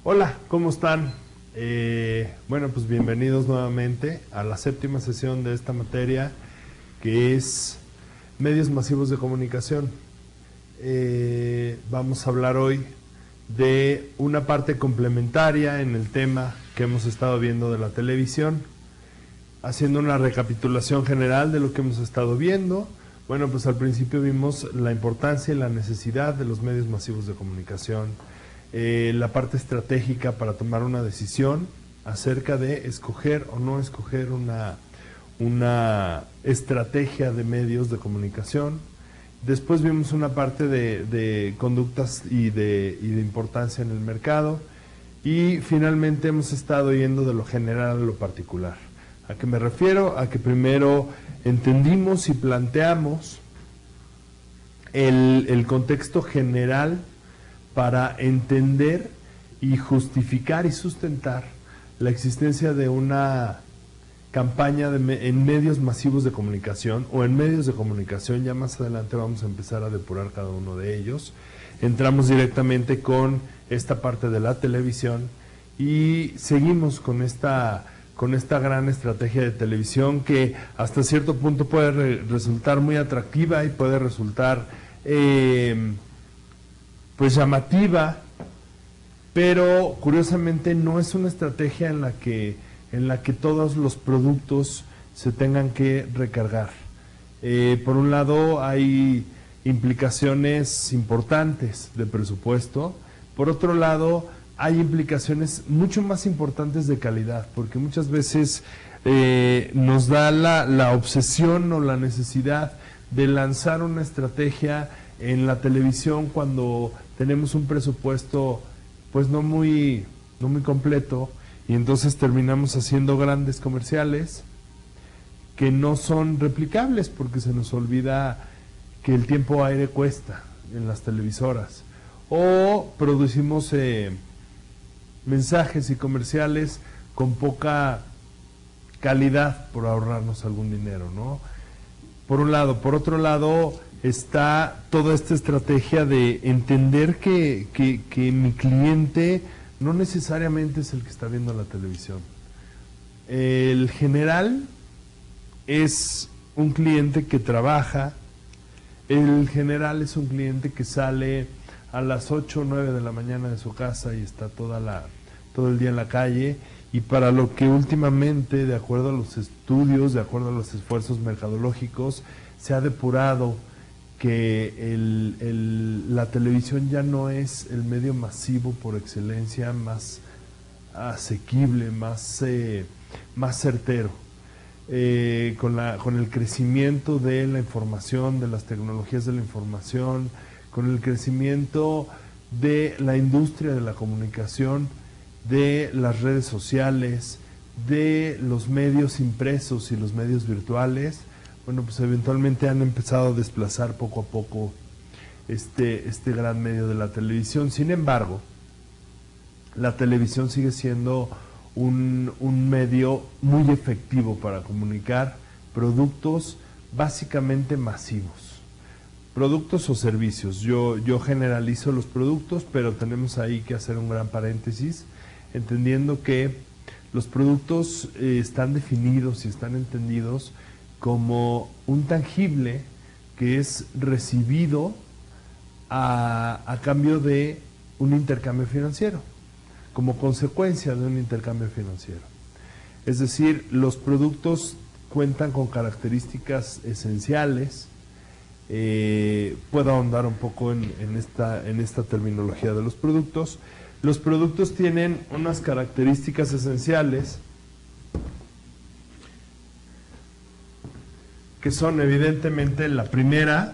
Hola, ¿cómo están? Bueno, pues bienvenidos nuevamente a la séptima sesión de esta materia, que es medios masivos de comunicación. Vamos a hablar hoy de una parte complementaria en el tema que hemos estado viendo de la televisión, haciendo una recapitulación general de lo que hemos estado viendo. Bueno, pues al principio vimos la importancia y la necesidad de los medios masivos de comunicación, la parte estratégica para tomar una decisión acerca de escoger o no escoger una estrategia de medios de comunicación. Después vimos una parte de conductas y de importancia en el mercado. Y finalmente hemos estado yendo de lo general a lo particular. ¿A qué me refiero? A que primero entendimos y planteamos el contexto general para entender y justificar y sustentar la existencia de una campaña en medios masivos de comunicación o en medios de comunicación. Ya más adelante vamos a empezar a depurar cada uno de ellos. Entramos directamente con esta parte de la televisión y seguimos con esta gran estrategia de televisión que hasta cierto punto puede resultar muy atractiva y puede resultar pues llamativa, pero curiosamente no es una estrategia en la que todos los productos se tengan que recargar. Por un lado hay implicaciones importantes de presupuesto, por otro lado hay implicaciones mucho más importantes de calidad, porque muchas veces nos da la obsesión o la necesidad de lanzar una estrategia en la televisión cuando tenemos un presupuesto pues no muy completo, y entonces terminamos haciendo grandes comerciales que no son replicables porque se nos olvida que el tiempo aire cuesta en las televisoras, o producimos mensajes y comerciales con poca calidad por ahorrarnos algún dinero, ¿no? Por un lado. Por otro lado está toda esta estrategia de entender que mi cliente no necesariamente es el que está viendo la televisión. El general es un cliente que trabaja, el general es un cliente que sale a las 8 o 9 de la mañana de su casa y está todo el día en la calle, y para lo que últimamente, de acuerdo a los estudios, de acuerdo a los esfuerzos mercadológicos, se ha depurado que la televisión ya no es el medio masivo por excelencia más asequible, más certero. Con el crecimiento de la información, de las tecnologías de la información, con el crecimiento de la industria de la comunicación, de las redes sociales, de los medios impresos y los medios virtuales, bueno, pues eventualmente han empezado a desplazar poco a poco este gran medio de la televisión. Sin embargo, la televisión sigue siendo un medio muy efectivo para comunicar productos básicamente masivos, productos o servicios. Yo generalizo los productos, pero tenemos ahí que hacer un gran paréntesis, entendiendo que los productos están definidos y están entendidos como un tangible que es recibido a cambio de un intercambio financiero, como consecuencia de un intercambio financiero. Es decir, los productos cuentan con características esenciales. Puedo ahondar un poco en esta terminología de los productos. Los productos tienen unas características esenciales que son evidentemente la primera,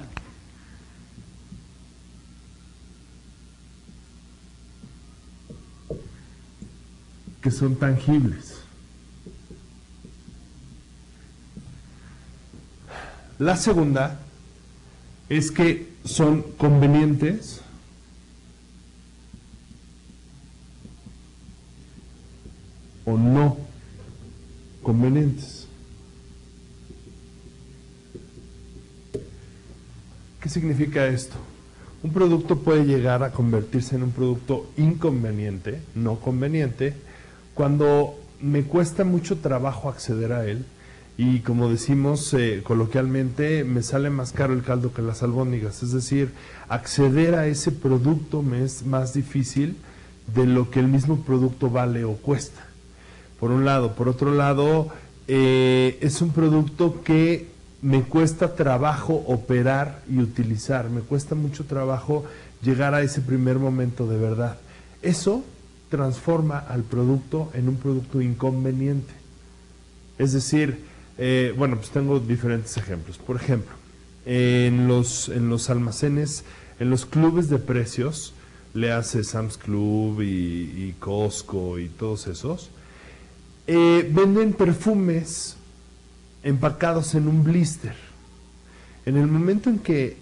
que son tangibles. La segunda es que son convenientes o no convenientes. ¿Qué significa esto? un producto puede llegar a convertirse en un producto inconveniente, no conveniente, cuando me cuesta mucho trabajo acceder a él y, como decimos coloquialmente, me sale más caro el caldo que las albóndigas. Es decir, acceder a ese producto me es más difícil de lo que el mismo producto vale o cuesta. Por un lado. Por otro lado, es un producto que me cuesta trabajo operar y utilizar. Me cuesta mucho trabajo llegar a ese primer momento de verdad. Eso transforma al producto en un producto inconveniente. Es decir, bueno, pues tengo diferentes ejemplos. Por ejemplo, en los almacenes, en los clubes de precios, le hace Sam's Club y Costco y todos esos, venden perfumes empacados en un blister. En el momento en que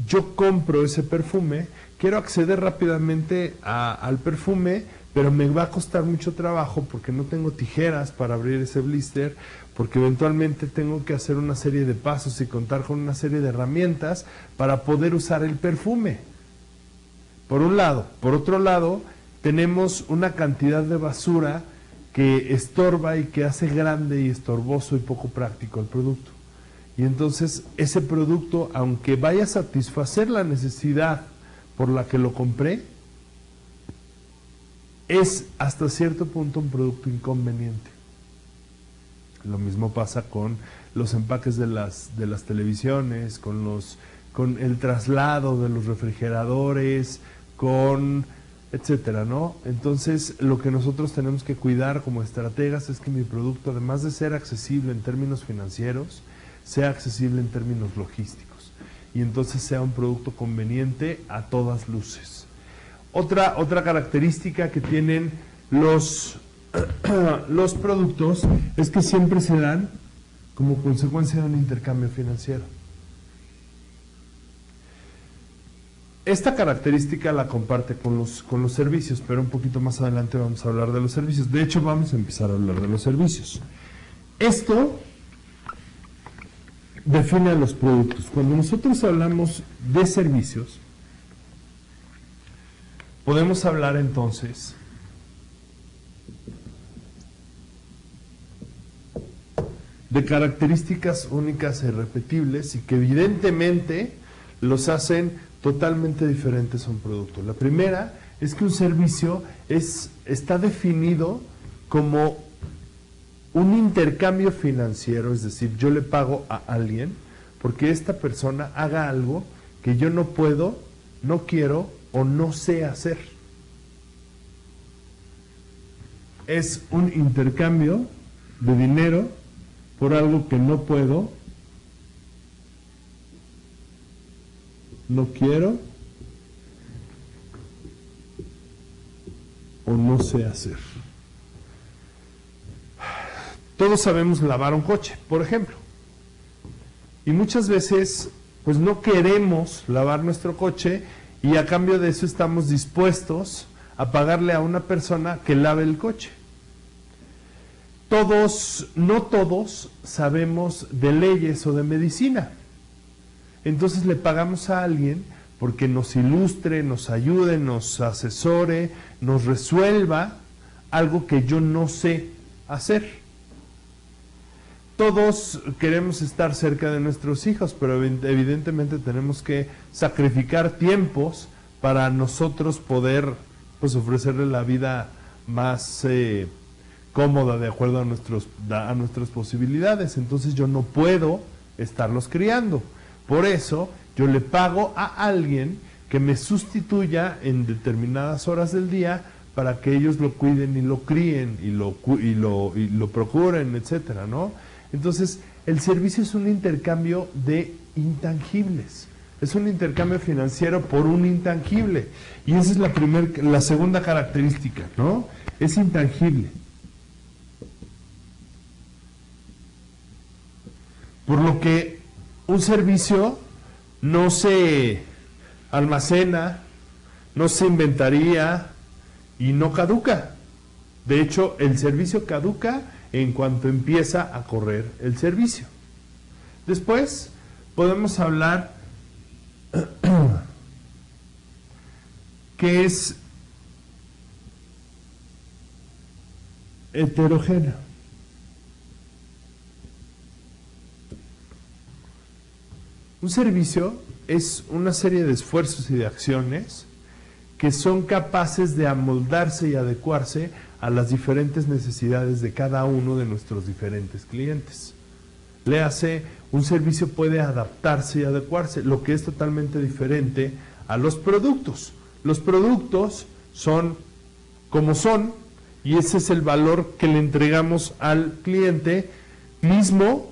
yo compro ese perfume, quiero acceder rápidamente al perfume, pero me va a costar mucho trabajo porque no tengo tijeras para abrir ese blister, porque eventualmente tengo que hacer una serie de pasos y contar con una serie de herramientas para poder usar el perfume. Por un lado. Por otro lado, tenemos una cantidad de basura que estorba y que hace grande y estorboso y poco práctico el producto. Y entonces ese producto, aunque vaya a satisfacer la necesidad por la que lo compré, es hasta cierto punto un producto inconveniente. Lo mismo pasa con los empaques de las televisiones, con el traslado de los refrigeradores, con etcétera, ¿no? Entonces, lo que nosotros tenemos que cuidar como estrategas es que mi producto, además de ser accesible en términos financieros, sea accesible en términos logísticos. Y entonces sea un producto conveniente a todas luces. Otra característica que tienen los productos es que siempre se dan como consecuencia de un intercambio financiero. Esta característica la comparte con los servicios, pero un poquito más adelante vamos a hablar de los servicios. De hecho, vamos a empezar a hablar de los servicios. Esto define a los productos. Cuando nosotros hablamos de servicios, podemos hablar entonces de características únicas e irrepetibles y que evidentemente los hacen totalmente diferentes a un producto. La primera es que un servicio está definido como un intercambio financiero, es decir, yo le pago a alguien porque esta persona haga algo que yo no puedo, no quiero o no sé hacer. Es un intercambio de dinero por algo que no puedo, no quiero o no sé hacer. Todos sabemos lavar un coche, por ejemplo. Y muchas veces, pues no queremos lavar nuestro coche y a cambio de eso estamos dispuestos a pagarle a una persona que lave el coche. No todos sabemos de leyes o de medicina. Entonces le pagamos a alguien porque nos ilustre, nos ayude, nos asesore, nos resuelva algo que yo no sé hacer. Todos queremos estar cerca de nuestros hijos, pero evidentemente tenemos que sacrificar tiempos para nosotros poder, pues, ofrecerle la vida más cómoda de acuerdo a nuestras posibilidades. Entonces yo no puedo estarlos criando. Por eso yo le pago a alguien que me sustituya en determinadas horas del día para que ellos lo cuiden y lo críen y lo procuren, etcétera, ¿no? Entonces, el servicio es un intercambio de intangibles. Es un intercambio financiero por un intangible. Y esa es la segunda característica, ¿no? Es intangible. Por lo que un servicio no se almacena, no se inventaría y no caduca. De hecho, el servicio caduca en cuanto empieza a correr el servicio. Después podemos hablar que es heterogéneo. Un servicio es una serie de esfuerzos y de acciones que son capaces de amoldarse y adecuarse a las diferentes necesidades de cada uno de nuestros diferentes clientes. Léase, un servicio puede adaptarse y adecuarse, lo que es totalmente diferente a los productos. Los productos son como son, y ese es el valor que le entregamos al cliente mismo,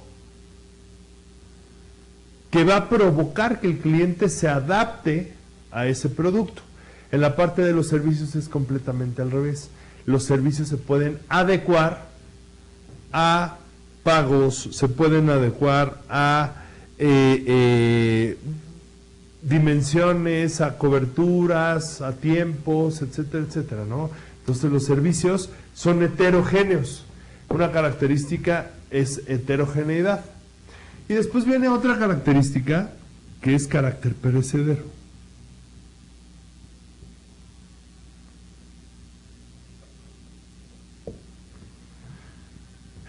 que va a provocar que el cliente se adapte a ese producto. En la parte de los servicios es completamente al revés. Los servicios se pueden adecuar a pagos, se pueden adecuar a dimensiones, a coberturas, a tiempos, etcétera, etcétera, ¿no? Entonces los servicios son heterogéneos. Una característica es heterogeneidad. Y después viene otra característica que es carácter perecedero.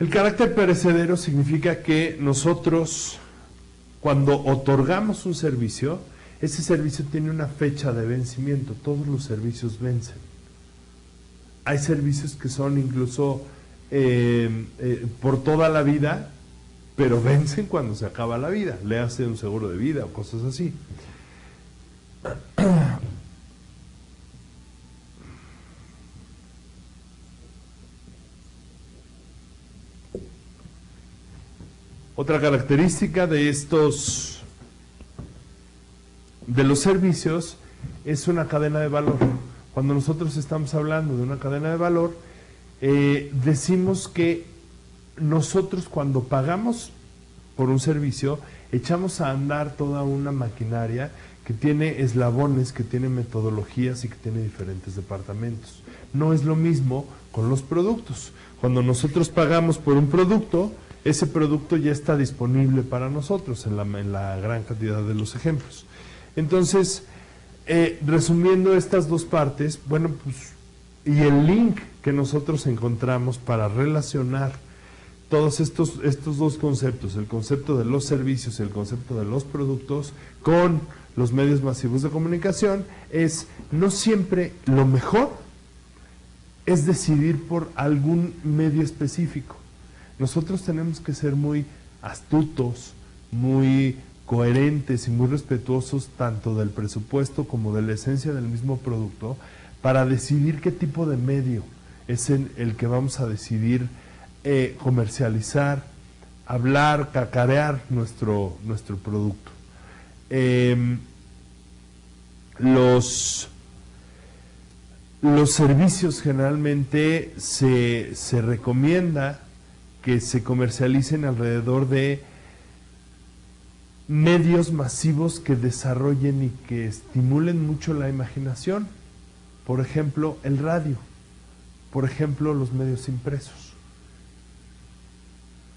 El carácter perecedero significa que nosotros, cuando otorgamos un servicio, ese servicio tiene una fecha de vencimiento. Todos los servicios vencen. Hay servicios que son incluso por toda la vida, pero vencen cuando se acaba la vida. Le hace un seguro de vida o cosas así. Otra característica de los servicios es una cadena de valor. Cuando nosotros estamos hablando de una cadena de valor, decimos que nosotros cuando pagamos por un servicio, echamos a andar toda una maquinaria que tiene eslabones, que tiene metodologías y que tiene diferentes departamentos. No es lo mismo con los productos. Cuando nosotros pagamos por un producto, ese producto ya está disponible para nosotros en la gran cantidad de los ejemplos. Entonces, resumiendo estas dos partes, bueno, pues, y el link que nosotros encontramos para relacionar todos estos dos conceptos, el concepto de los servicios y el concepto de los productos con los medios masivos de comunicación, es no siempre lo mejor es decidir por algún medio específico. Nosotros tenemos que ser muy astutos, muy coherentes y muy respetuosos tanto del presupuesto como de la esencia del mismo producto para decidir qué tipo de medio es el que vamos a decidir comercializar, hablar, cacarear nuestro producto. Los servicios generalmente se recomienda que se comercialicen alrededor de medios masivos que desarrollen y que estimulen mucho la imaginación. Por ejemplo, el radio. Por ejemplo, los medios impresos.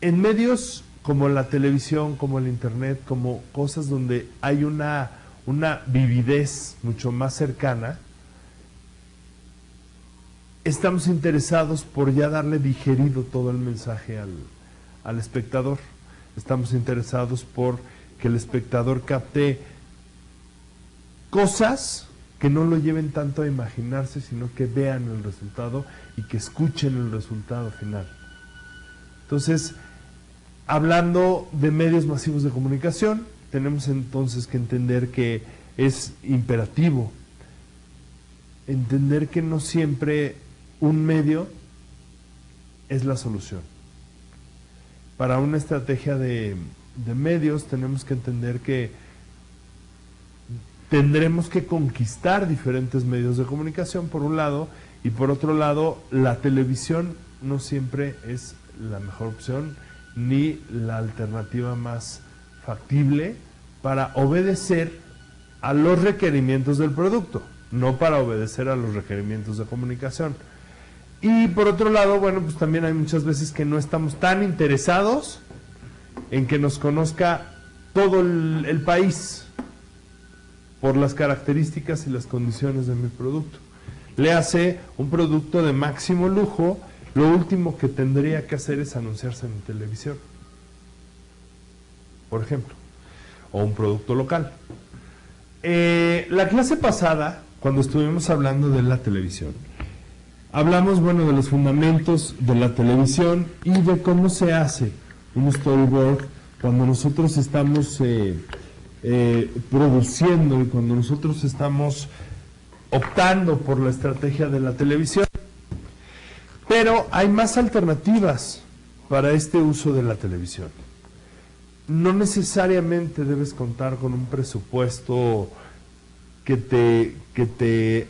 En medios como la televisión, como el internet, como cosas donde hay una vividez mucho más cercana, estamos interesados por ya darle digerido todo el mensaje al espectador. Estamos interesados por que el espectador capte cosas que no lo lleven tanto a imaginarse, sino que vean el resultado y que escuchen el resultado final. Entonces, hablando de medios masivos de comunicación, tenemos entonces que entender que es imperativo entender que no siempre un medio es la solución. Para una estrategia de medios tenemos que entender que tendremos que conquistar diferentes medios de comunicación por un lado, y por otro lado la televisión no siempre es la mejor opción ni la alternativa más factible para obedecer a los requerimientos del producto, no para obedecer a los requerimientos de comunicación. Y por otro lado, bueno, pues también hay muchas veces que no estamos tan interesados en que nos conozca todo el país. por las características y las condiciones de mi producto. Le hace un producto de máximo lujo, lo último que tendría que hacer es anunciarse en televisión, por ejemplo, o un producto local. La clase pasada, cuando estuvimos hablando de la televisión, hablamos, bueno, de los fundamentos de la televisión y de cómo se hace un storyboard cuando nosotros estamos produciendo y cuando nosotros estamos optando por la estrategia de la televisión. Pero hay más alternativas para este uso de la televisión. No necesariamente debes contar con un presupuesto que te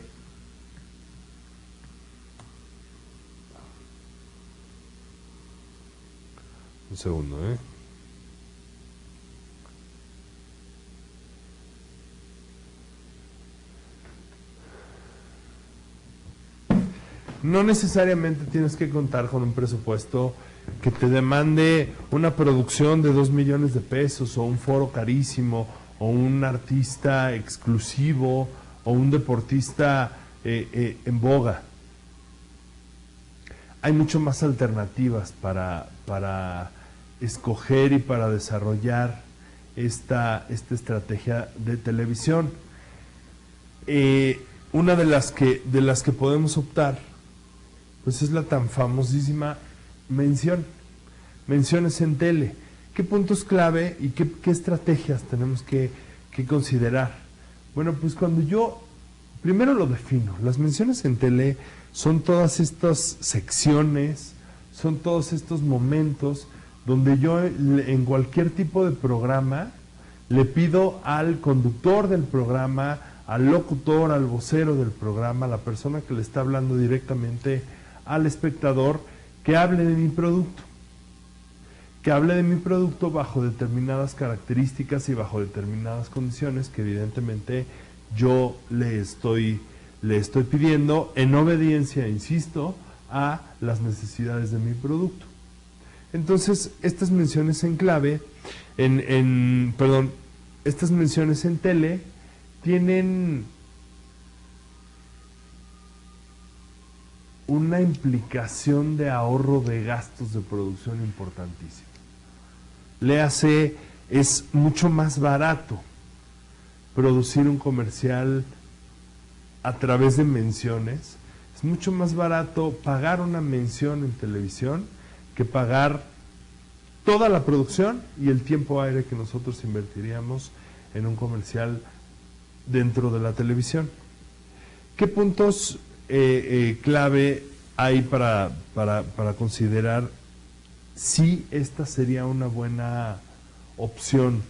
un segundo, No necesariamente tienes que contar con un presupuesto que te demande una producción de 2 millones de pesos o un foro carísimo o un artista exclusivo o un deportista en boga. Hay mucho más alternativas para escoger y para desarrollar esta estrategia de televisión. Una de las que podemos optar pues es la tan famosísima menciones en tele. ¿Qué puntos clave y qué estrategias tenemos que considerar? Bueno, pues cuando yo primero lo defino, las menciones en tele son todas estas secciones, son todos estos momentos donde yo en cualquier tipo de programa le pido al conductor del programa, al locutor, al vocero del programa, a la persona que le está hablando directamente al espectador, que hable de mi producto. Que hable de mi producto bajo determinadas características y bajo determinadas condiciones que evidentemente yo le estoy pidiendo en obediencia, insisto, a las necesidades de mi producto. Entonces, estas menciones en clave, estas menciones en tele tienen una implicación de ahorro de gastos de producción importantísimo. Es mucho más barato producir un comercial a través de menciones, es mucho más barato pagar una mención en televisión que pagar toda la producción y el tiempo aire que nosotros invertiríamos en un comercial dentro de la televisión. ¿Qué puntos clave hay para considerar si esta sería una buena opción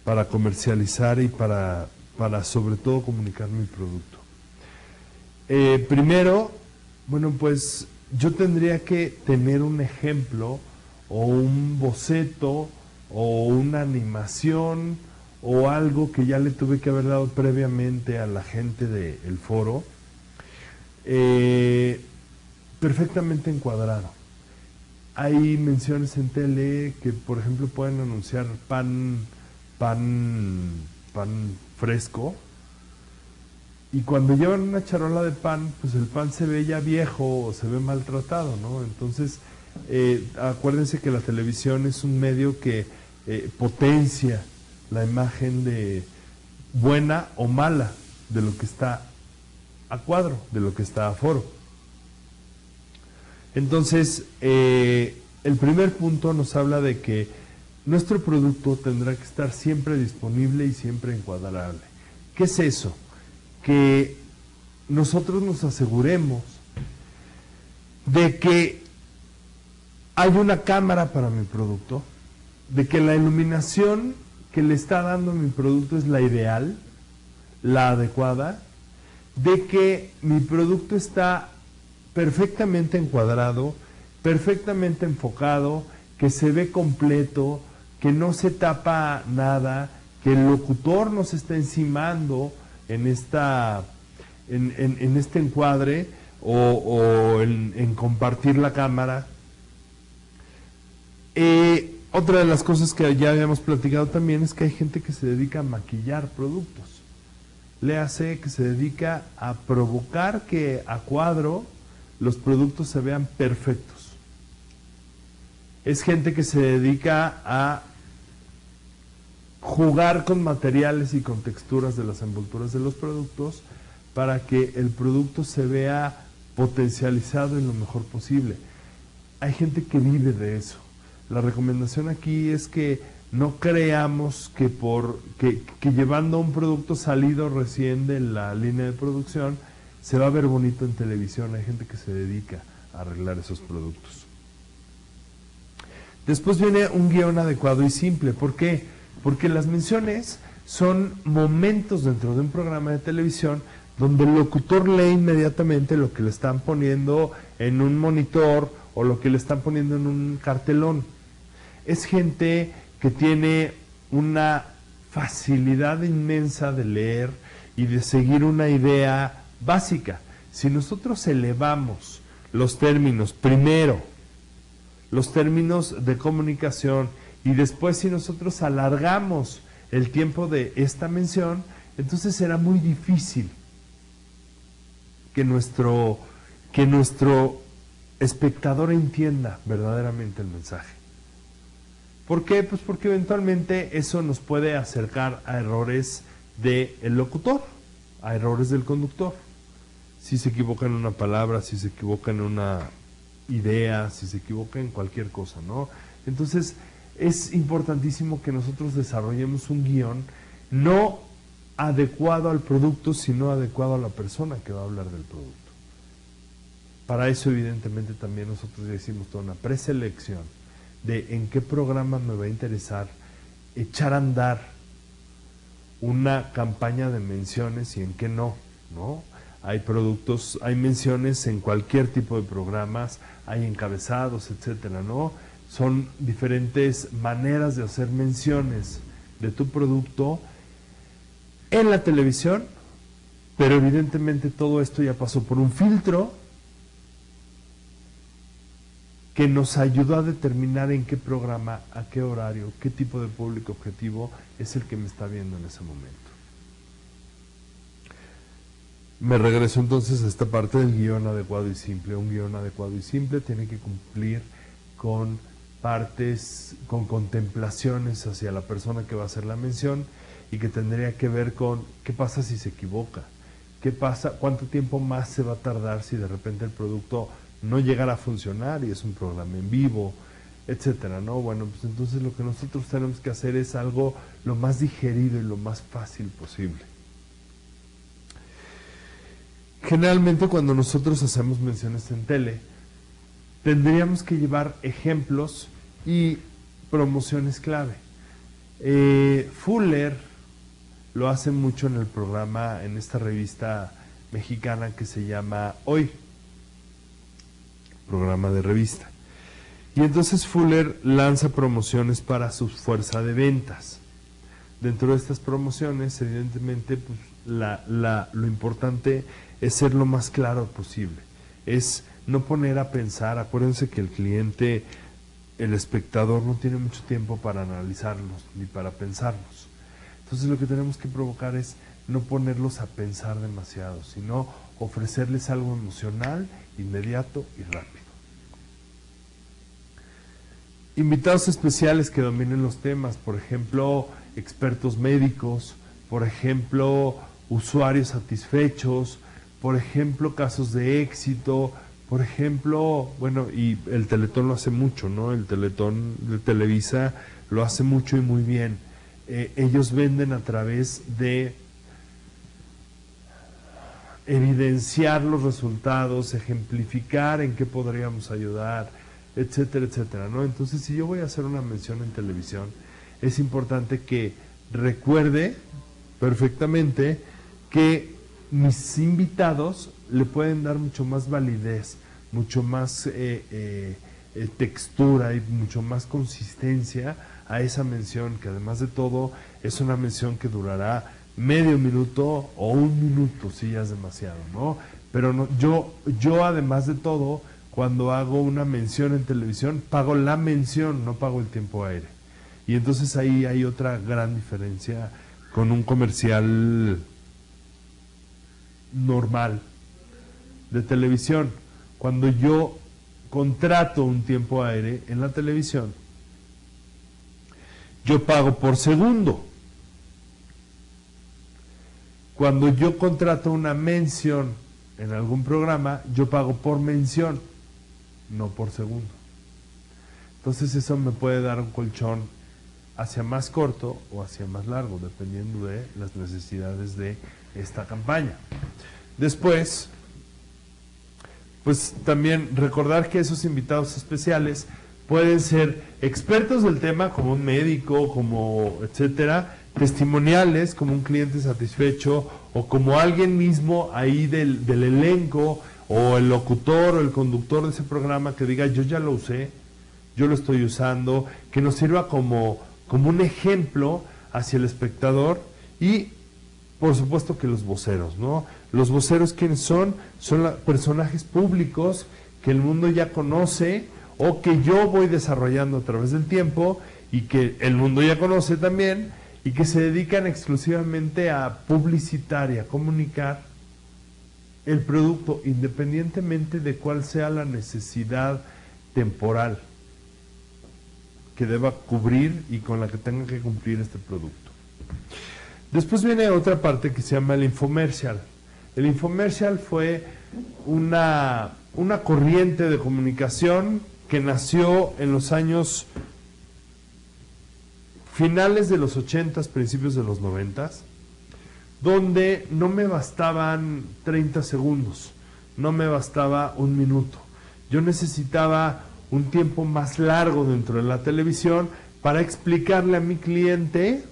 para comercializar y para sobre todo comunicar mi producto? Primero, bueno, pues yo tendría que tener un ejemplo o un boceto o una animación o algo que ya le tuve que haber dado previamente a la gente del foro, perfectamente encuadrado. Hay menciones en tele que, por ejemplo, pueden anunciar pan fresco, y cuando llevan una charola de pan, pues el pan se ve ya viejo o se ve maltratado, ¿no? Entonces, acuérdense que la televisión es un medio que potencia la imagen de buena o mala de lo que está a cuadro, de lo que está a foro. Entonces, el primer punto nos habla de que nuestro producto tendrá que estar siempre disponible y siempre encuadrable. ¿Qué es eso? Que nosotros nos aseguremos de que hay una cámara para mi producto, de que la iluminación que le está dando mi producto es la ideal, la adecuada, de que mi producto está perfectamente encuadrado, perfectamente enfocado, que se ve completo, que no se tapa nada, que el locutor no se está encimando en este encuadre o en compartir la cámara. Otra de las cosas que ya habíamos platicado también es que hay gente que se dedica a maquillar productos. léase que se dedica a provocar que a cuadro los productos se vean perfectos. Es gente que se dedica a jugar con materiales y con texturas de las envolturas de los productos para que el producto se vea potencializado en lo mejor posible. Hay gente que vive de eso. La recomendación aquí es que no creamos que que llevando un producto salido recién de la línea de producción se va a ver bonito en televisión. Hay gente que se dedica a arreglar esos productos. Después viene un guión adecuado y simple. ¿Por qué? Porque las menciones son momentos dentro de un programa de televisión donde el locutor lee inmediatamente lo que le están poniendo en un monitor o lo que le están poniendo en un cartelón. Es gente que tiene una facilidad inmensa de leer y de seguir una idea básica. Si nosotros elevamos los términos, primero, los términos de comunicación, y después si nosotros alargamos el tiempo de esta mención, entonces será muy difícil que nuestro espectador entienda verdaderamente el mensaje. ¿Por qué? Pues porque eventualmente eso nos puede acercar a errores del locutor, a errores del conductor. Si se equivoca en una palabra, si se equivoca en una idea, si se equivoca en cualquier cosa, ¿no? Entonces, es importantísimo que nosotros desarrollemos un guión no adecuado al producto, sino adecuado a la persona que va a hablar del producto. Para eso, evidentemente, también nosotros decimos toda una preselección de en qué programa me va a interesar echar a andar una campaña de menciones y en qué no, ¿no? Hay productos, hay menciones en cualquier tipo de programas, hay encabezados, etcétera, ¿no? Son diferentes maneras de hacer menciones de tu producto en la televisión, pero evidentemente todo esto ya pasó por un filtro que nos ayudó a determinar en qué programa, a qué horario, qué tipo de público objetivo es el que me está viendo en ese momento. Me regreso entonces a esta parte del guión adecuado y simple. Un guión adecuado y simple tiene que cumplir con partes, con contemplaciones hacia la persona que va a hacer la mención y que tendría que ver con qué pasa si se equivoca, qué pasa, cuánto tiempo más se va a tardar si de repente el producto no llegara a funcionar y es un programa en vivo, etcétera, ¿no? Bueno, pues entonces lo que nosotros tenemos que hacer es algo lo más digerido y lo más fácil posible. Generalmente cuando nosotros hacemos menciones en tele, tendríamos que llevar ejemplos y promociones clave. Fuller lo hace mucho en el programa, en esta revista mexicana que se llama Hoy, programa de revista. Y entonces Fuller lanza promociones para su fuerza de ventas. Dentro de estas promociones, evidentemente, pues, lo importante es ser lo más claro posible. Es no poner a pensar, acuérdense que el cliente, el espectador no tiene mucho tiempo para analizarlos ni para pensarlos. Entonces lo que tenemos que provocar es no ponerlos a pensar demasiado, sino ofrecerles algo emocional, inmediato y rápido. Invitados especiales que dominen los temas, por ejemplo, expertos médicos, por ejemplo, usuarios satisfechos, por ejemplo, casos de éxito, por ejemplo, bueno, y el Teletón lo hace mucho, ¿no? El Teletón de Televisa lo hace mucho y muy bien. Ellos venden a través de evidenciar los resultados, ejemplificar en qué podríamos ayudar, etcétera, etcétera, ¿no? Entonces, si yo voy a hacer una mención en televisión, es importante que recuerde perfectamente que mis invitados le pueden dar mucho más validez, mucho más textura y mucho más consistencia a esa mención, que además de todo es una mención que durará medio minuto o un minuto, si ya es demasiado, ¿no? Pero no, yo además de todo, cuando hago una mención en televisión, pago la mención, no pago el tiempo aire. Y entonces ahí hay otra gran diferencia con un comercial normal de televisión. Cuando yo contrato un tiempo aire en la televisión, yo pago por segundo. Cuando yo contrato una mención en algún programa, yo pago por mención, no por segundo. Entonces eso me puede dar un colchón hacia más corto o hacia más largo, dependiendo de las necesidades de esta campaña. Después, pues también recordar que esos invitados especiales pueden ser expertos del tema, como un médico, como etcétera, testimoniales, como un cliente satisfecho, o como alguien mismo ahí del elenco, o el locutor o el conductor de ese programa que diga, yo ya lo usé, yo lo estoy usando, que nos sirva como un ejemplo hacia el espectador. Y por supuesto que los voceros, ¿no? Los voceros, ¿quiénes son? Son personajes públicos que el mundo ya conoce o que yo voy desarrollando a través del tiempo y que el mundo ya conoce también y que se dedican exclusivamente a publicitar y a comunicar el producto, independientemente de cuál sea la necesidad temporal que deba cubrir y con la que tenga que cumplir este producto. Después viene otra parte que se llama el infomercial. El infomercial fue una corriente de comunicación que nació en los años finales de los 80s, principios de los 90s, donde no me bastaban 30 segundos, no me bastaba un minuto. Yo necesitaba un tiempo más largo dentro de la televisión para explicarle a mi cliente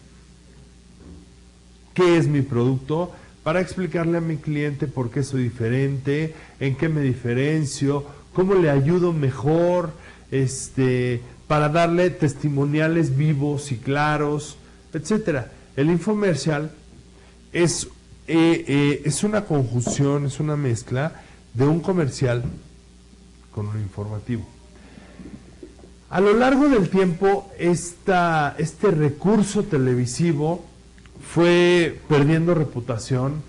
qué es mi producto, para explicarle a mi cliente por qué soy diferente, en qué me diferencio, cómo le ayudo mejor, para darle testimoniales vivos y claros, etcétera. El infomercial es una conjunción, es una mezcla de un comercial con un informativo. A lo largo del tiempo, este recurso televisivo fue perdiendo reputación,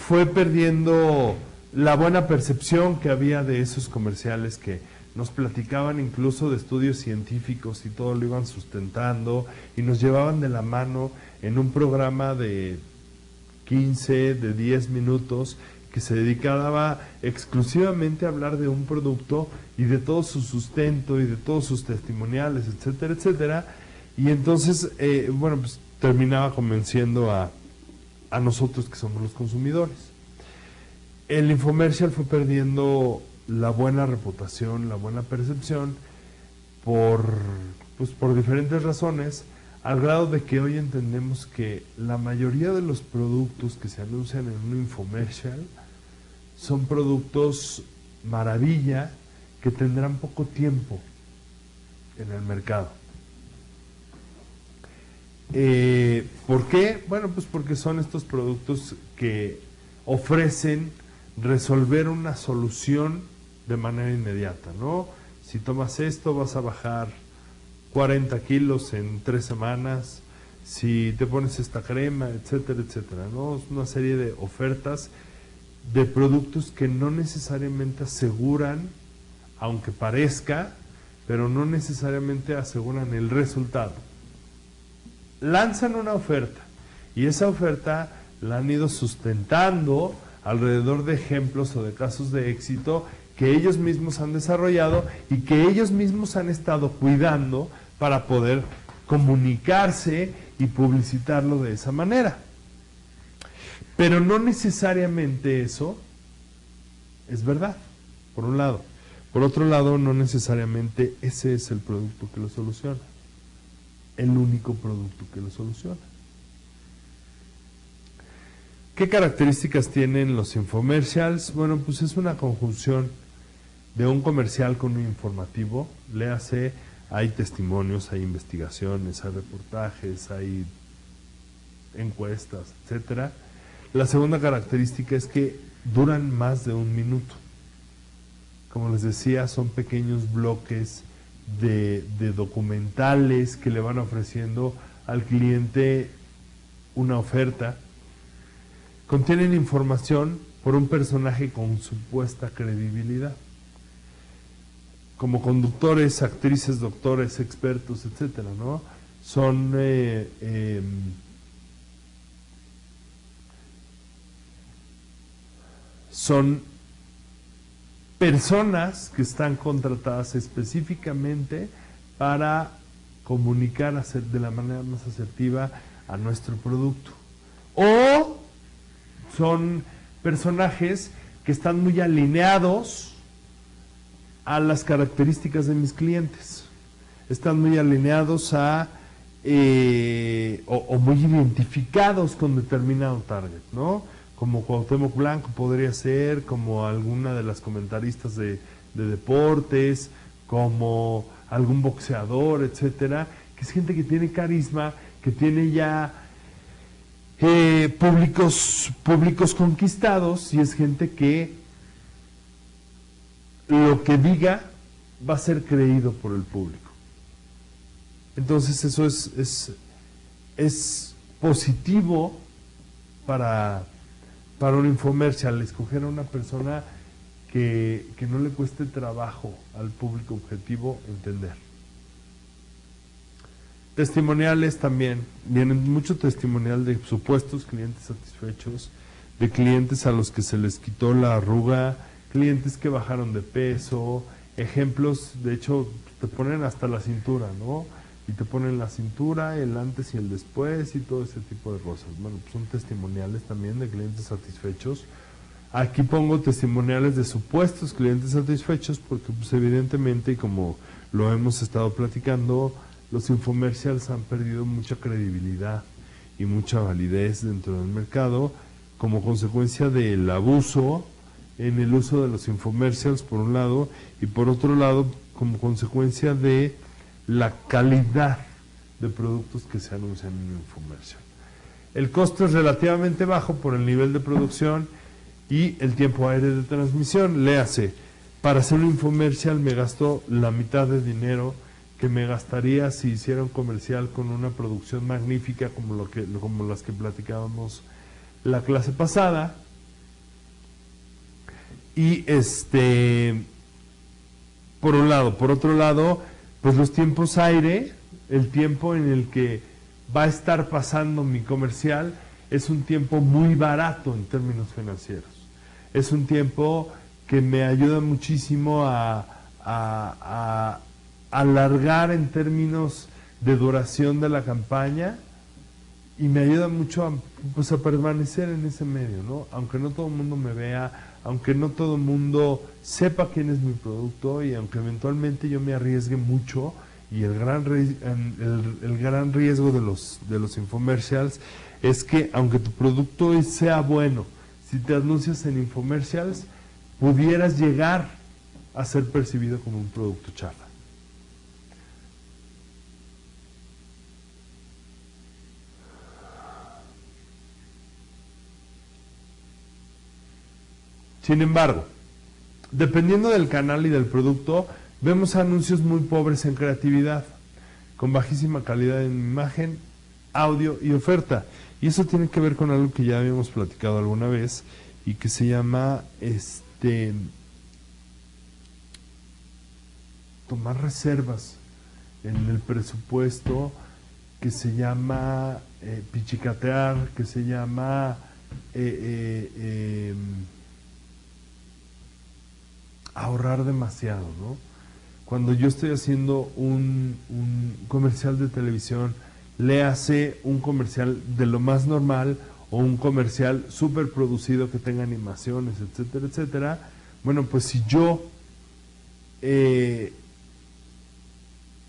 fue perdiendo la buena percepción que había de esos comerciales que nos platicaban incluso de estudios científicos y todo lo iban sustentando y nos llevaban de la mano en un programa de 15, de 10 minutos que se dedicaba exclusivamente a hablar de un producto y de todo su sustento y de todos sus testimoniales, etcétera, etcétera. Y entonces, pues terminaba convenciendo a nosotros que somos los consumidores. El infomercial fue perdiendo la buena reputación, la buena percepción por diferentes razones, al grado de que hoy entendemos que la mayoría de los productos que se anuncian en un infomercial son productos maravilla que tendrán poco tiempo en el mercado. ¿Por qué? Bueno, pues porque son estos productos que ofrecen resolver una solución de manera inmediata, ¿no? Si tomas esto vas a bajar 40 kilos en 3 semanas, si te pones esta crema, etcétera, etcétera, ¿no? Es una serie de ofertas de productos que no necesariamente aseguran, aunque parezca, pero no necesariamente aseguran el resultado. Lanzan una oferta y esa oferta la han ido sustentando alrededor de ejemplos o de casos de éxito que ellos mismos han desarrollado y que ellos mismos han estado cuidando para poder comunicarse y publicitarlo de esa manera. Pero no necesariamente eso es verdad, por un lado. Por otro lado, no necesariamente ese es el producto que lo soluciona, el único producto que lo soluciona. ¿Qué características tienen los infomercials? Bueno, pues es una conjunción de un comercial con un informativo. Léase, hay testimonios, hay investigaciones, hay reportajes, hay encuestas, etcétera. La segunda característica es que duran más de un minuto. Como les decía, son pequeños bloques de documentales que le van ofreciendo al cliente una oferta. contienen información por un personaje con supuesta credibilidad, como conductores, actrices, doctores, expertos, etcétera, ¿no? Son personas que están contratadas específicamente para comunicar de la manera más asertiva a nuestro producto. O son personajes que están muy alineados a las características de mis clientes. Están muy alineados o muy identificados con determinado target, ¿no? Como Cuauhtémoc Blanco podría ser, como alguna de las comentaristas de deportes, como algún boxeador, etcétera, que es gente que tiene carisma, que tiene ya públicos conquistados, y es gente que lo que diga va a ser creído por el público. Entonces eso es positivo para un infomercial, escoger a una persona que no le cueste trabajo al público objetivo entender. Testimoniales también, vienen mucho testimonial de supuestos clientes satisfechos, de clientes a los que se les quitó la arruga, clientes que bajaron de peso, ejemplos, de hecho te ponen hasta la cintura, ¿no? Y te ponen la cintura, el antes y el después y todo ese tipo de cosas. Bueno, pues son testimoniales también de clientes satisfechos. Aquí pongo testimoniales de supuestos clientes satisfechos porque pues evidentemente, y como lo hemos estado platicando, los infomercials han perdido mucha credibilidad y mucha validez dentro del mercado como consecuencia del abuso en el uso de los infomercials por un lado, y por otro lado como consecuencia de la calidad de productos que se anuncian en un infomercial. El costo es relativamente bajo por el nivel de producción y el tiempo aéreo de transmisión. Léase, para hacer un infomercial me gasto la mitad de dinero que me gastaría si hiciera un comercial con una producción magnífica como las que platicábamos la clase pasada. Y por un lado, por otro lado, pues los tiempos aire, el tiempo en el que va a estar pasando mi comercial, es un tiempo muy barato en términos financieros. Es un tiempo que me ayuda muchísimo a alargar en términos de duración de la campaña, y me ayuda mucho a permanecer en ese medio, ¿no? Aunque no todo el mundo me vea, aunque no todo el mundo sepa quién es mi producto, y aunque eventualmente yo me arriesgue mucho, y el gran riesgo de los infomercials es que aunque tu producto sea bueno, si te anuncias en infomercials, pudieras llegar a ser percibido como un producto chafa. Sin embargo, dependiendo del canal y del producto, vemos anuncios muy pobres en creatividad, con bajísima calidad en imagen, audio y oferta. Y eso tiene que ver con algo que ya habíamos platicado alguna vez y que se llama tomar reservas en el presupuesto, que se llama pichicatear, que se llama ahorrar demasiado, ¿no? Cuando yo estoy haciendo un comercial de televisión, léase un comercial de lo más normal o un comercial súper producido que tenga animaciones, etcétera, etcétera. Bueno, pues si yo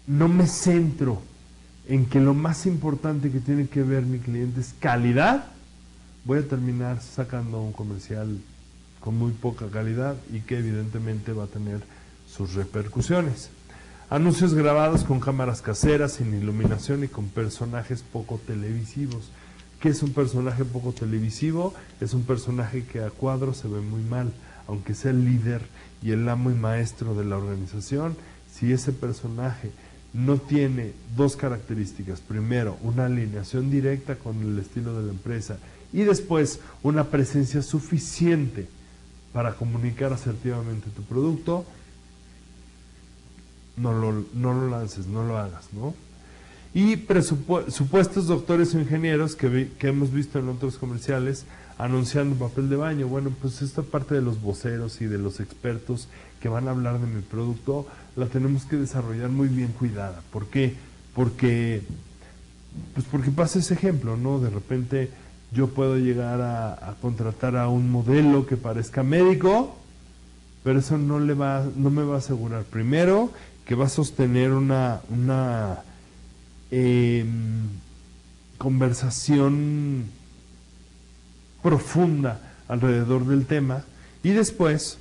no me centro en que lo más importante que tiene que ver mi cliente es calidad, voy a terminar sacando un comercial con muy poca calidad y que evidentemente va a tener sus repercusiones. Anuncios grabados con cámaras caseras, sin iluminación y con personajes poco televisivos. ¿Qué es un personaje poco televisivo? Es un personaje que a cuadro se ve muy mal, aunque sea el líder y el amo y maestro de la organización. Si ese personaje no tiene dos características: primero, una alineación directa con el estilo de la empresa, y después una presencia suficiente para comunicar asertivamente tu producto, no lo lances, no lo hagas, ¿no? Y supuestos doctores o ingenieros que hemos visto en otros comerciales anunciando papel de baño. Bueno, pues esta parte de los voceros y de los expertos que van a hablar de mi producto la tenemos que desarrollar muy bien cuidada. ¿Por qué? Porque pasa ese ejemplo, ¿no? De repente yo puedo llegar a contratar a un modelo que parezca médico, pero eso no me va a asegurar, primero, que va a sostener una conversación profunda alrededor del tema, y después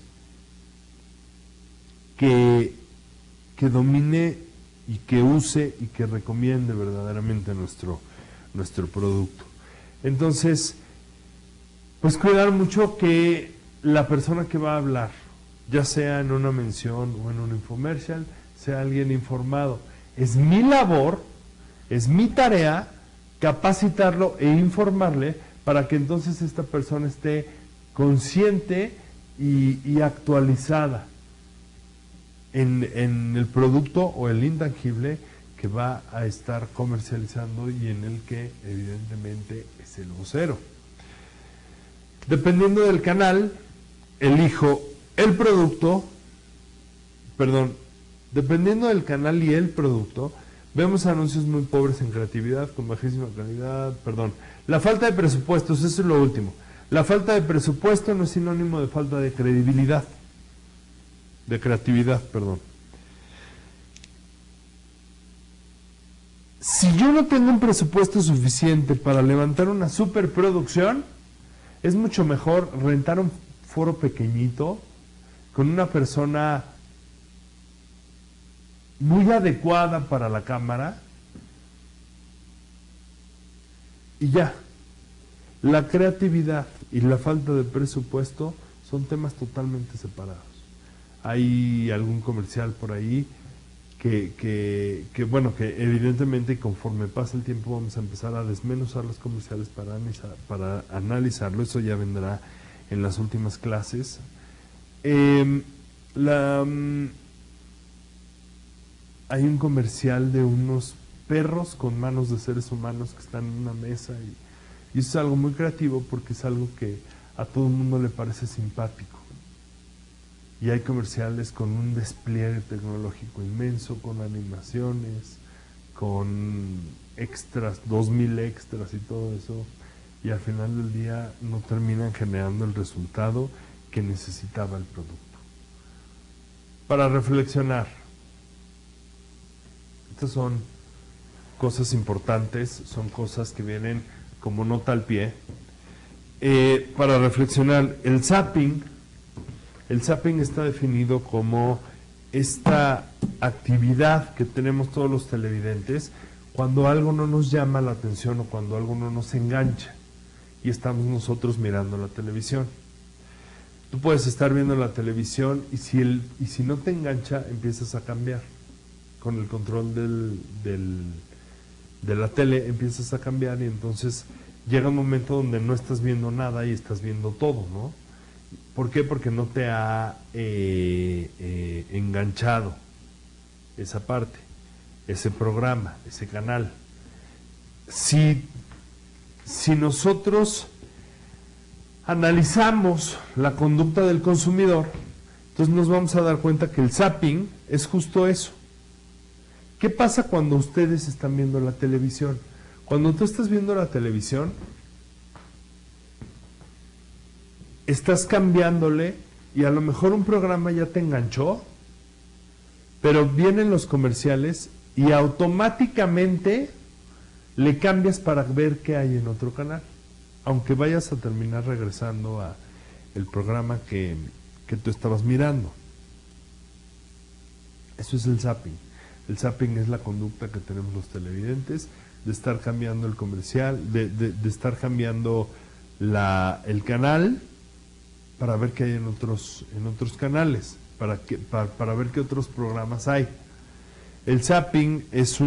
que domine y que use y que recomiende verdaderamente nuestro producto. Entonces, pues cuidar mucho que la persona que va a hablar, ya sea en una mención o en un infomercial, sea alguien informado. Es mi labor, es mi tarea capacitarlo e informarle para que entonces esta persona esté consciente y actualizada en el producto o el intangible que va a estar comercializando y en el que evidentemente es el vocero. Dependiendo del canal, elijo el producto, dependiendo del canal y el producto, vemos anuncios muy pobres en creatividad, con bajísima calidad, La falta de presupuestos, eso es lo último. La falta de presupuesto no es sinónimo de falta de credibilidad, de creatividad, Si yo no tengo un presupuesto suficiente para levantar una superproducción, es mucho mejor rentar un foro pequeñito con una persona muy adecuada para la cámara y ya. La creatividad y la falta de presupuesto son temas totalmente separados. Hay algún comercial por ahí que evidentemente conforme pasa el tiempo vamos a empezar a desmenuzar los comerciales para analizarlo. Eso ya vendrá en las últimas clases. Hay un comercial de unos perros con manos de seres humanos que están en una mesa y eso es algo muy creativo porque es algo que a todo el mundo le parece simpático. Y hay comerciales con un despliegue tecnológico inmenso, con animaciones, con extras, 2000 extras y todo eso, y al final del día no terminan generando el resultado que necesitaba el producto. Para reflexionar, estas son cosas importantes, son cosas que vienen como nota al pie. Para reflexionar, el zapping está definido como esta actividad que tenemos todos los televidentes cuando algo no nos llama la atención o cuando algo no nos engancha y estamos nosotros mirando la televisión. Tú puedes estar viendo la televisión y si no te engancha, empiezas a cambiar. Con el control de la tele empiezas a cambiar y entonces llega un momento donde no estás viendo nada y estás viendo todo, ¿no? ¿Por qué? Porque no te ha enganchado esa parte, ese programa, ese canal. Si nosotros analizamos la conducta del consumidor, entonces nos vamos a dar cuenta que el zapping es justo eso. ¿Qué pasa cuando ustedes están viendo la televisión? Cuando tú estás viendo la televisión, estás cambiándole y a lo mejor un programa ya te enganchó, pero vienen los comerciales y automáticamente le cambias para ver qué hay en otro canal, aunque vayas a terminar regresando a el programa que tú estabas mirando. Eso es el zapping. El zapping es la conducta que tenemos los televidentes de estar cambiando el comercial, de estar cambiando el canal para ver qué hay en otros canales, para ver qué otros programas hay. El zapping es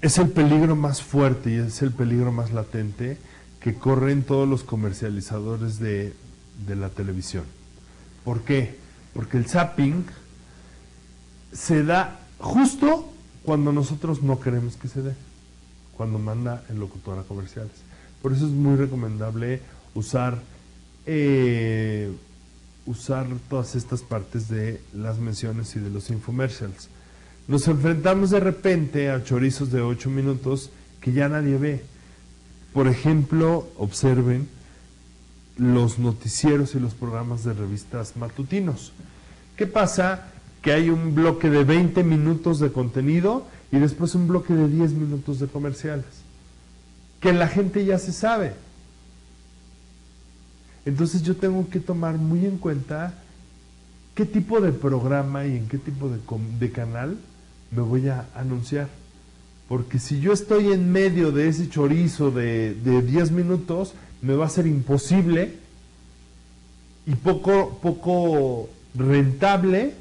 es el peligro más fuerte y es el peligro más latente que corren todos los comercializadores de la televisión. ¿Por qué? Porque el zapping se da justo cuando nosotros no queremos que se dé, cuando manda el locutor a comerciales. Por eso es muy recomendable usar todas estas partes de las menciones y de los infomercials. Nos enfrentamos de repente a chorizos de 8 minutos que ya nadie ve. Por ejemplo, observen los noticieros y los programas de revistas matutinos. ¿Qué pasa? Que hay un bloque de 20 minutos de contenido y después un bloque de 10 minutos de comerciales, que la gente ya se sabe. Entonces yo tengo que tomar muy en cuenta qué tipo de programa y en qué tipo de canal me voy a anunciar. Porque si yo estoy en medio de ese chorizo de 10 minutos, me va a ser imposible y poco rentable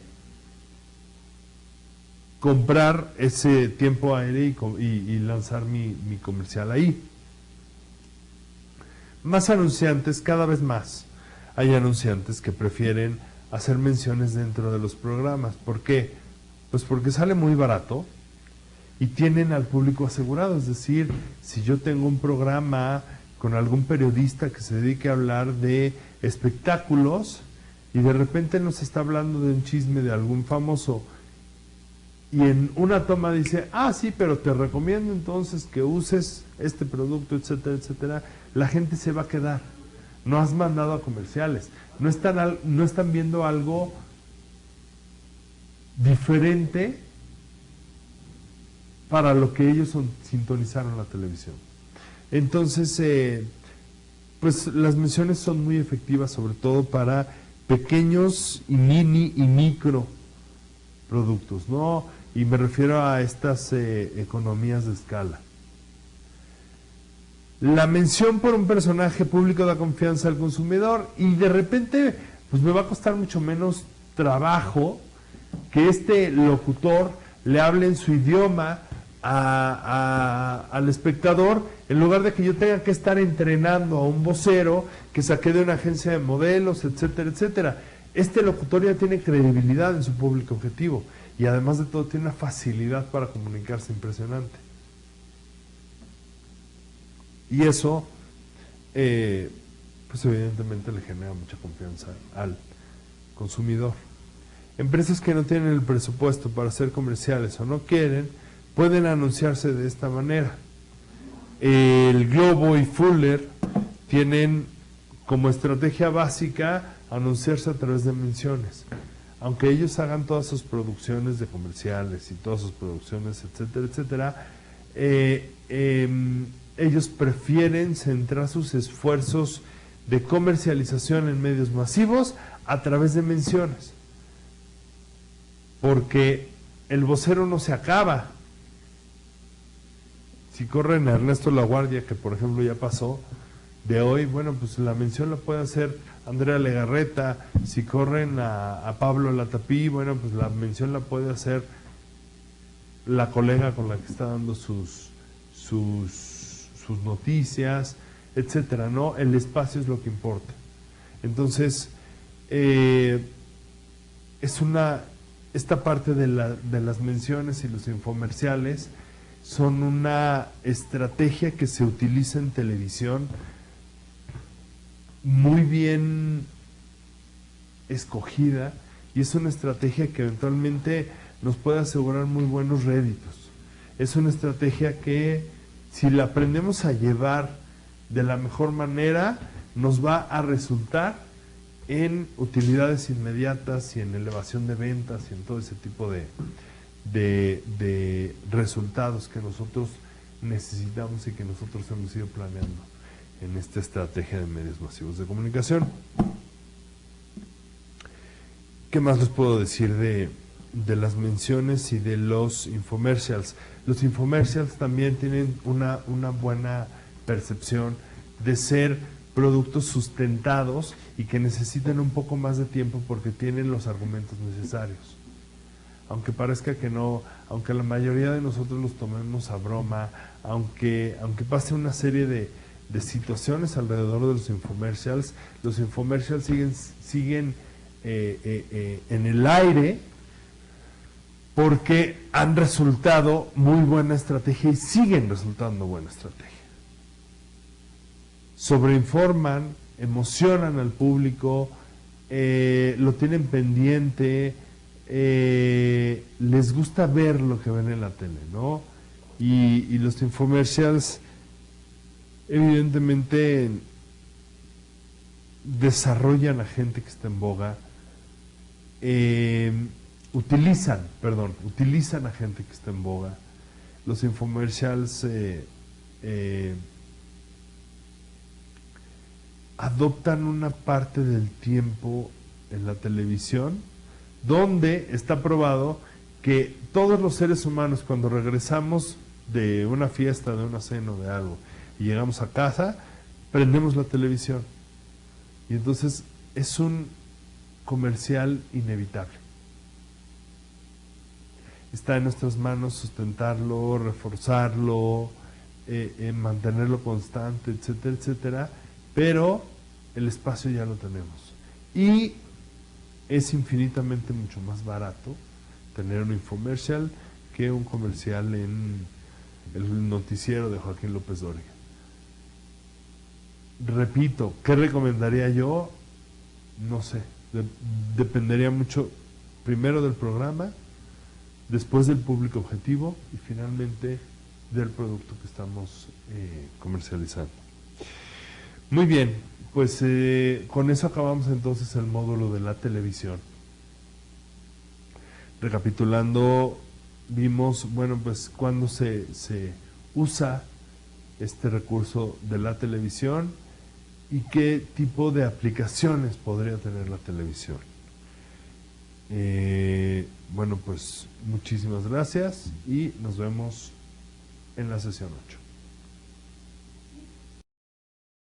comprar ese tiempo aéreo y lanzar mi comercial ahí. Más anunciantes, cada vez más hay anunciantes que prefieren hacer menciones dentro de los programas. ¿Por qué? Pues porque sale muy barato y tienen al público asegurado. Es decir, si yo tengo un programa con algún periodista que se dedique a hablar de espectáculos y de repente nos está hablando de un chisme de algún famoso y en una toma dice, sí, pero te recomiendo entonces que uses este producto, etcétera, etcétera, la gente se va a quedar. No has mandado a comerciales, no están viendo algo diferente para lo que ellos sintonizaron la televisión. Entonces, pues las menciones son muy efectivas, sobre todo para pequeños y mini y micro productos, ¿no? Y me refiero a estas economías de escala. La mención por un personaje público da confianza al consumidor y de repente pues me va a costar mucho menos trabajo que este locutor le hable en su idioma al espectador, en lugar de que yo tenga que estar entrenando a un vocero que saqué de una agencia de modelos, etcétera, etcétera. Este locutor ya tiene credibilidad en su público objetivo y además de todo tiene una facilidad para comunicarse impresionante. Y eso, pues evidentemente le genera mucha confianza al consumidor. Empresas que no tienen el presupuesto para hacer comerciales o no quieren, pueden anunciarse de esta manera. El Globo y Fuller tienen como estrategia básica anunciarse a través de menciones. Aunque ellos hagan todas sus producciones de comerciales y todas sus producciones, etcétera, etcétera, ellos prefieren centrar sus esfuerzos de comercialización en medios masivos a través de menciones. Porque el vocero no se acaba. Si corren a Ernesto Laguardia, que por ejemplo ya pasó, de hoy, bueno, pues la mención la puede hacer Andrea Legarreta. Si corren a Pablo Latapí, bueno, pues la mención la puede hacer la colega con la que está dando sus noticias, etcétera, ¿no? El espacio es lo que importa. Entonces, esta parte de las menciones y los infomerciales son una estrategia que se utiliza en televisión muy bien escogida y es una estrategia que eventualmente nos puede asegurar muy buenos réditos. Es una estrategia que si la aprendemos a llevar de la mejor manera nos va a resultar en utilidades inmediatas y en elevación de ventas y en todo ese tipo de resultados que nosotros necesitamos y que nosotros hemos ido planeando en esta estrategia de medios masivos de comunicación. ¿Qué más les puedo decir de las menciones y de los infomercials? Los infomercials también tienen una buena percepción de ser productos sustentados y que necesitan un poco más de tiempo porque tienen los argumentos necesarios. aunque parezca que no, aunque la mayoría de nosotros los tomemos a broma, aunque pase una serie de situaciones alrededor de los infomercials siguen en el aire porque han resultado muy buena estrategia y siguen resultando buena estrategia. Sobreinforman, emocionan al público, lo tienen pendiente, les gusta ver lo que ven en la tele, ¿no? Y los infomercials evidentemente desarrollan a gente que está en boga, utilizan a gente que está en boga. Los infomercials adoptan una parte del tiempo en la televisión donde está probado que todos los seres humanos, cuando regresamos de una fiesta, de una cena o de algo y llegamos a casa, prendemos la televisión y entonces es un comercial inevitable. Está en nuestras manos sustentarlo, reforzarlo, mantenerlo constante, etcétera, etcétera, pero el espacio ya lo tenemos. Y es infinitamente mucho más barato tener un infomercial que un comercial en el noticiero de Joaquín López Dóriga. Repito, ¿qué recomendaría yo? No sé, dependería mucho primero del programa, después del público objetivo y finalmente del producto que estamos comercializando. Muy bien, pues con eso acabamos entonces el módulo de la televisión. Recapitulando, vimos, bueno, pues cuándo se usa este recurso de la televisión y qué tipo de aplicaciones podría tener la televisión. Bueno, pues muchísimas gracias y nos vemos en la sesión 8.